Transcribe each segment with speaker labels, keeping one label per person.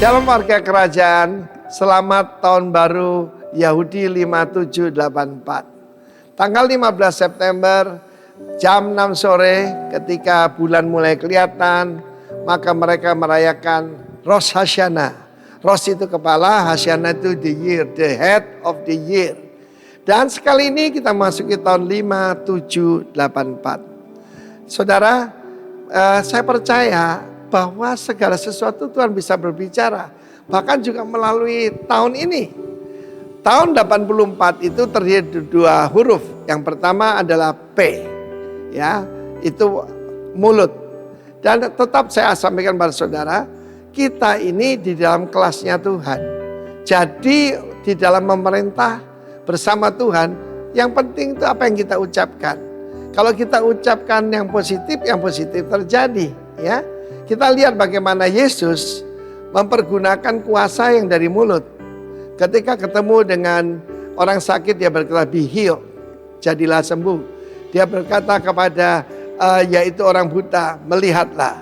Speaker 1: Shalom warga kerajaan, selamat tahun baru Yahudi 5784. Tanggal 15 September jam 6 sore ketika bulan mulai kelihatan, maka mereka merayakan Rosh Hashanah. Rosh itu kepala, Hashanah itu the year, the head of the year. Dan sekali ini kita masuki tahun 5784. Saudara, saya percaya bahwa segala sesuatu Tuhan bisa berbicara. Bahkan juga melalui tahun ini. Tahun 84 itu terdiri dari dua huruf. Yang pertama adalah P. Ya, itu mulut. Dan tetap saya sampaikan pada saudara, kita ini di dalam kelasnya Tuhan. Jadi di dalam memerintah bersama Tuhan, yang penting itu apa yang kita ucapkan. Kalau kita ucapkan yang positif terjadi, ya. Kita lihat bagaimana Yesus mempergunakan kuasa yang dari mulut. Ketika ketemu dengan orang sakit, dia berkata, "Be healed," jadilah sembuh. Dia berkata kepada yaitu orang buta, "Melihatlah."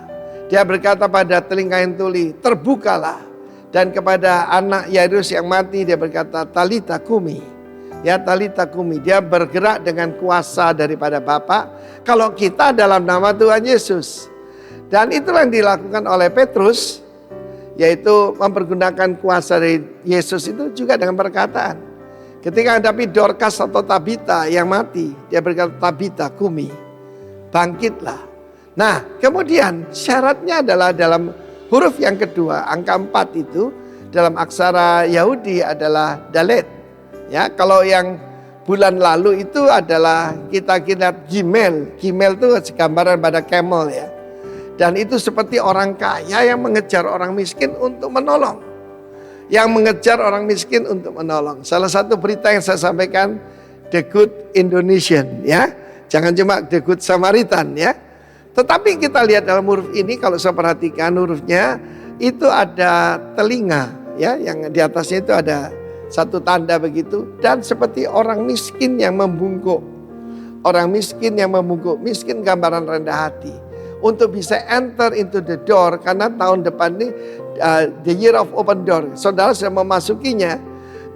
Speaker 1: Dia berkata pada telinga yang tuli, "Terbukalah." Dan kepada anak Yairus yang mati, dia berkata, "Talita kumi." Ya, Talita kumi. Dia bergerak dengan kuasa daripada Bapa. Kalau kita dalam nama Tuhan Yesus. Dan itulah yang dilakukan oleh Petrus, yaitu mempergunakan kuasa dari Yesus itu juga dengan perkataan. Ketika hadapi Dorcas atau Tabita yang mati, dia berkata, "Tabita kumi, bangkitlah." Nah, kemudian syaratnya adalah dalam huruf yang kedua, angka 4 itu dalam aksara Yahudi adalah Dalet. Ya, kalau yang bulan lalu itu adalah kita lihat Gimel. Gimel itu gambaran pada camel ya. Dan itu seperti orang kaya yang mengejar orang miskin untuk menolong. Yang mengejar orang miskin untuk menolong. Salah satu berita yang saya sampaikan, The Good Indonesian, ya. Jangan cuma The Good Samaritan, ya. Tetapi kita lihat dalam huruf ini, kalau saya perhatikan hurufnya, itu ada telinga, ya. Yang di atasnya itu ada satu tanda begitu. Dan seperti orang miskin yang membungkuk. Orang miskin yang membungkuk. Miskin gambaran rendah hati. Untuk bisa enter into the door, karena tahun depan ini the year of open door. Saudara sudah memasukinya.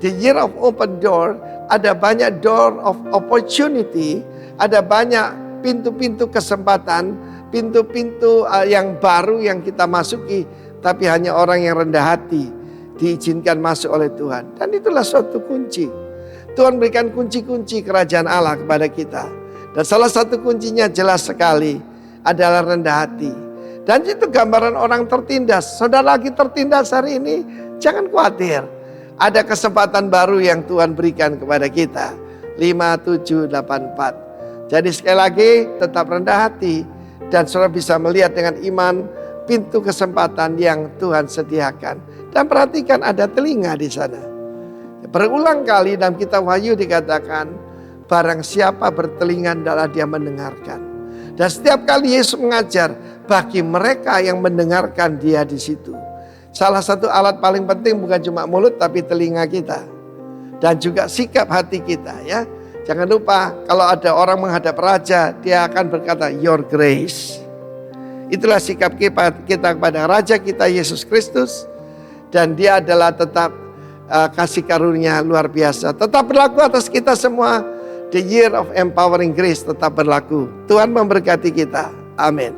Speaker 1: The year of open door, ada banyak door of opportunity, ada banyak pintu-pintu kesempatan, pintu-pintu yang baru yang kita masuki, tapi hanya orang yang rendah hati diizinkan masuk oleh Tuhan. Dan itulah suatu kunci. Tuhan berikan kunci-kunci kerajaan Allah kepada kita. Dan salah satu kuncinya jelas sekali adalah rendah hati. Dan itu gambaran orang tertindas. Saudara lagi tertindas hari ini, jangan khawatir. Ada kesempatan baru yang Tuhan berikan kepada kita. 5784. Jadi sekali lagi tetap rendah hati. Dan saudara bisa melihat dengan iman pintu kesempatan yang Tuhan sediakan. Dan perhatikan ada telinga di sana. Berulang kali dalam kitab Wahyu dikatakan, barang siapa bertelinga adalah dia mendengarkan. Dan setiap kali Yesus mengajar, bagi mereka yang mendengarkan dia di situ. Salah satu alat paling penting bukan cuma mulut tapi telinga kita. Dan juga sikap hati kita, ya. Jangan lupa kalau ada orang menghadap raja, dia akan berkata, "Your grace." Itulah sikap kita kepada raja kita Yesus Kristus. Dan dia adalah tetap kasih karunia luar biasa. Tetap berlaku atas kita semua. The year of empowering grace tetap berlaku. Tuhan memberkati kita. Amin.